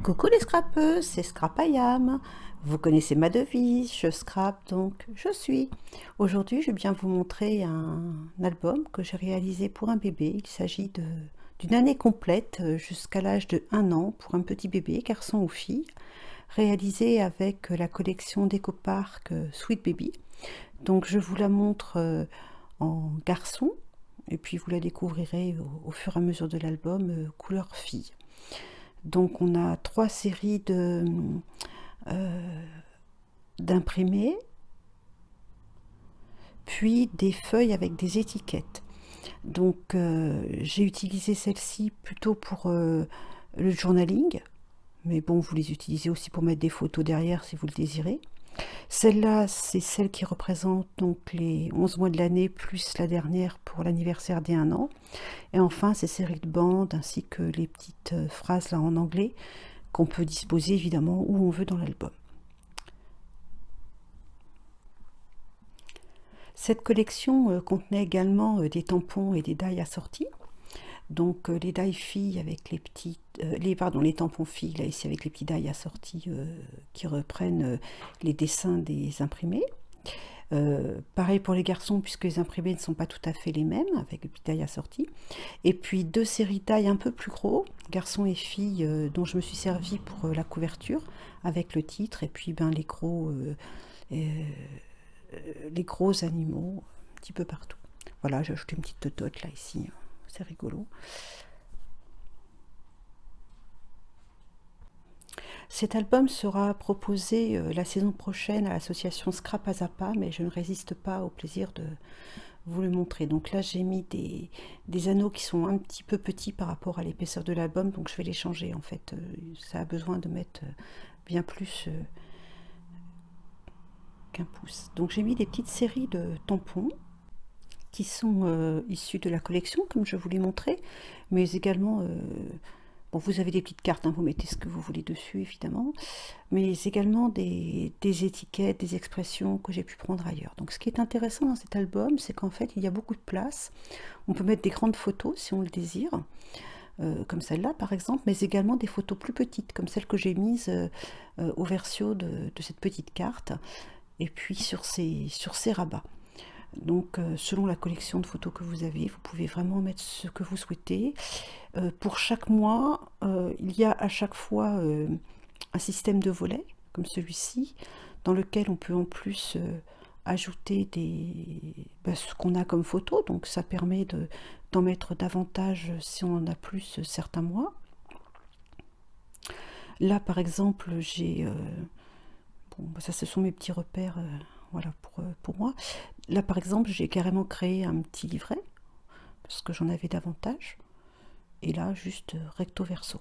Coucou les scrapeux, c'est Scrapayam. Vous connaissez ma devise, je scrape donc je suis. Aujourd'hui, je vais bien vous montrer un album que j'ai réalisé pour un bébé. Il s'agit d'une année complète jusqu'à l'âge de 1 an pour un petit bébé, garçon ou fille, réalisé avec la collection d'EcoPark Sweet Baby. Donc je vous la montre en garçon et puis vous la découvrirez au fur et à mesure de l'album couleur fille. Donc on a 3 séries d'imprimés, puis des feuilles avec des étiquettes. Donc j'ai utilisé celle-ci plutôt pour le journaling, mais bon, vous les utilisez aussi pour mettre des photos derrière si vous le désirez. Celle-là, c'est celle qui représente donc les 11 mois de l'année, plus la dernière pour l'anniversaire des 1 an. Et enfin, ces séries de bandes, ainsi que les petites phrases là en anglais, qu'on peut disposer évidemment où on veut dans l'album. Cette collection contenait également des tampons et des die assortis. Donc les die filles avec les petits, les tampons filles là ici avec les petits die assortis qui reprennent les dessins des imprimés. Pareil pour les garçons puisque les imprimés ne sont pas tout à fait les mêmes avec les petits die assortis. Et puis 2 séries die un peu plus gros, garçons et filles, dont je me suis servi pour la couverture avec le titre et puis ben, les gros animaux un petit peu partout. Voilà, j'ai ajouté une petite totote là ici, c'est rigolo. Cet album sera proposé la saison prochaine à l'association Scrap à Zappa, mais je ne résiste pas au plaisir de vous le montrer. Donc là, j'ai mis des anneaux qui sont un petit peu petits par rapport à l'épaisseur de l'album, donc je vais les changer en fait. Ça a besoin de mettre bien plus qu'un pouce. Donc j'ai mis des petites séries de tampons qui sont issus de la collection, comme je vous l'ai montré, mais également bon, vous avez des petites cartes, hein, vous mettez ce que vous voulez dessus, évidemment, mais également des étiquettes, des expressions que j'ai pu prendre ailleurs. Donc ce qui est intéressant dans cet album, c'est qu'en fait, il y a beaucoup de place. On peut mettre des grandes photos si on le désire, comme celle-là par exemple, mais également des photos plus petites, comme celle que j'ai mise au verso de cette petite carte, et puis sur ces rabats. Donc selon la collection de photos que vous avez, vous pouvez vraiment mettre ce que vous souhaitez. Pour chaque mois, il y a à chaque fois un système de volets, comme celui-ci, dans lequel on peut en plus ajouter ce qu'on a comme photo. Donc ça permet d'en mettre davantage si on en a plus certains mois. Là par exemple, j'ai... bon, ça ce sont mes petits repères voilà, pour moi. Là par exemple, j'ai carrément créé un petit livret, parce que j'en avais davantage. Et là, juste recto verso.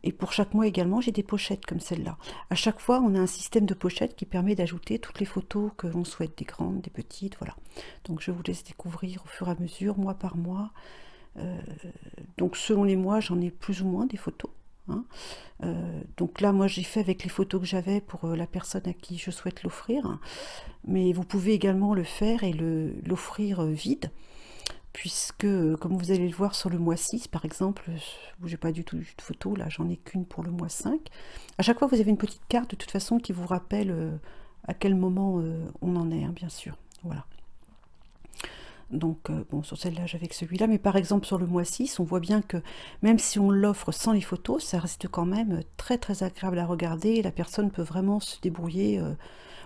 Et pour chaque mois également, j'ai des pochettes comme celle-là. À chaque fois, on a un système de pochettes qui permet d'ajouter toutes les photos que l'on souhaite, des grandes, des petites, voilà. Donc je vous laisse découvrir au fur et à mesure, mois par mois. Donc selon les mois, j'en ai plus ou moins des photos, hein. Donc là, moi, j'ai fait avec les photos que j'avais pour la personne à qui je souhaite l'offrir. Mais vous pouvez également le faire et l'offrir vide, puisque, comme vous allez le voir sur le mois 6, par exemple, j'ai pas du tout de photo, là j'en ai qu'une pour le mois 5. À chaque fois, vous avez une petite carte de toute façon qui vous rappelle à quel moment on en est, hein, bien sûr. Voilà. Donc, bon, sur celle-là, j'avais que celui-là, mais par exemple, sur le mois 6, on voit bien que même si on l'offre sans les photos, ça reste quand même très très agréable à regarder, et la personne peut vraiment se débrouiller.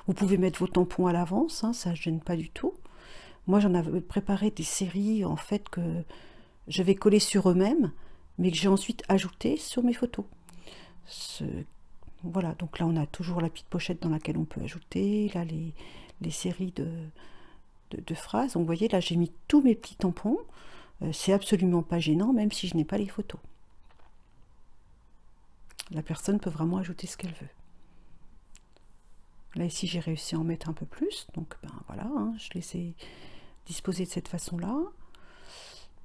Vous pouvez mettre vos tampons à l'avance, hein, ça ne gêne pas du tout. Moi, j'en avais préparé des séries, en fait, que je vais coller sur eux-mêmes, mais que j'ai ensuite ajouté sur mes photos. Voilà, donc là, on a toujours la petite pochette dans laquelle on peut ajouter, là, les séries de phrases. Donc, vous voyez, là, j'ai mis tous mes petits tampons. C'est absolument pas gênant, même si je n'ai pas les photos. La personne peut vraiment ajouter ce qu'elle veut. Là, ici, j'ai réussi à en mettre un peu plus, donc, ben voilà, hein, je les ai disposées de cette façon-là.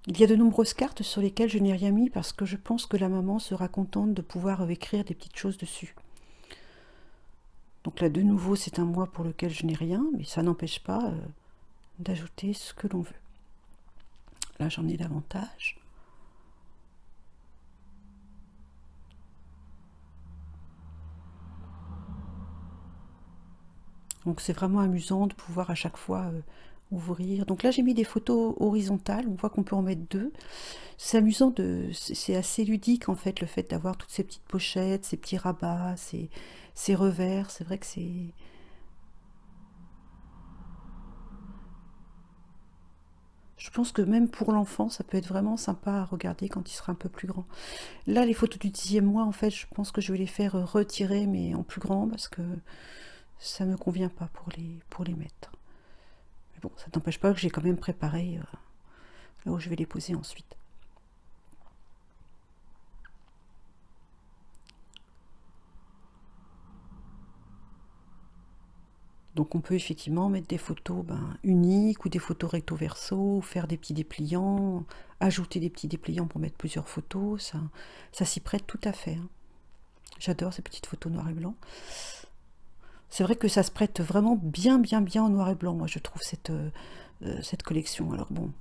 Il y a de nombreuses cartes sur lesquelles je n'ai rien mis parce que je pense que la maman sera contente de pouvoir écrire des petites choses dessus. Donc là, de nouveau, c'est un mois pour lequel je n'ai rien, mais ça n'empêche pas d'ajouter ce que l'on veut. Là, j'en ai davantage. Donc c'est vraiment amusant de pouvoir à chaque fois ouvrir. Donc là j'ai mis des photos horizontales, on voit qu'on peut en mettre deux. C'est amusant, c'est assez ludique en fait le fait d'avoir toutes ces petites pochettes, ces petits rabats, ces revers. C'est vrai que c'est... Je pense que même pour l'enfant, ça peut être vraiment sympa à regarder quand il sera un peu plus grand. Là, les photos du 10e mois, en fait, je pense que je vais les faire retirer, mais en plus grand, parce que ça me convient pas pour les mettre. Mais bon, ça n'empêche pas que j'ai quand même préparé là où je vais les poser ensuite. Donc on peut effectivement mettre des photos uniques ou des photos recto verso, ou faire des petits dépliants, ajouter des petits dépliants pour mettre plusieurs photos, ça s'y prête tout à fait, hein. J'adore ces petites photos noir et blanc. C'est vrai que ça se prête vraiment bien en noir et blanc, moi je trouve cette collection. Alors bon,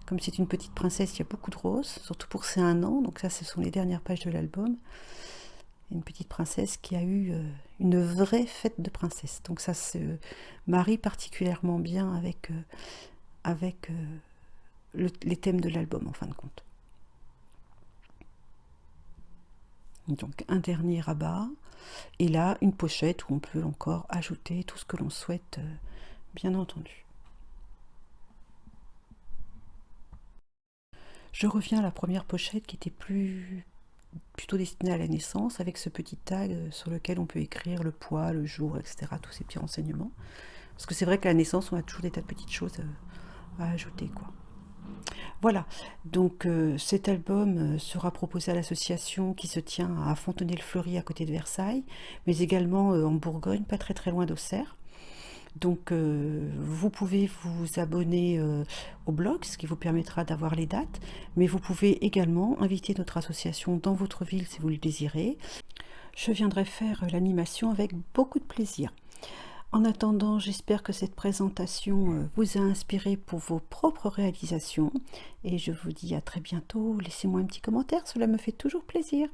comme c'est une petite princesse, il y a beaucoup de roses, surtout pour ses 1 an, donc ça ce sont les dernières pages de l'album. Une petite princesse qui a eu une vraie fête de princesse. Donc ça se marie particulièrement bien avec les thèmes de l'album en fin de compte. Donc un dernier rabat, et là une pochette où on peut encore ajouter tout ce que l'on souhaite, bien entendu. Je reviens à la première pochette qui était plutôt destinée à la naissance, avec ce petit tag sur lequel on peut écrire le poids, le jour, etc. Tous ces petits renseignements. Parce que c'est vrai qu'à la naissance, on a toujours des tas de petites choses à ajouter, quoi. Voilà, donc cet album sera proposé à l'association qui se tient à Fontenay-le-Fleury à côté de Versailles, mais également en Bourgogne, pas très loin d'Auxerre. Donc vous pouvez vous abonner au blog, ce qui vous permettra d'avoir les dates, mais vous pouvez également inviter notre association dans votre ville si vous le désirez. Je viendrai faire l'animation avec beaucoup de plaisir. En attendant, j'espère que cette présentation vous a inspiré pour vos propres réalisations et je vous dis à très bientôt. Laissez-moi un petit commentaire, cela me fait toujours plaisir.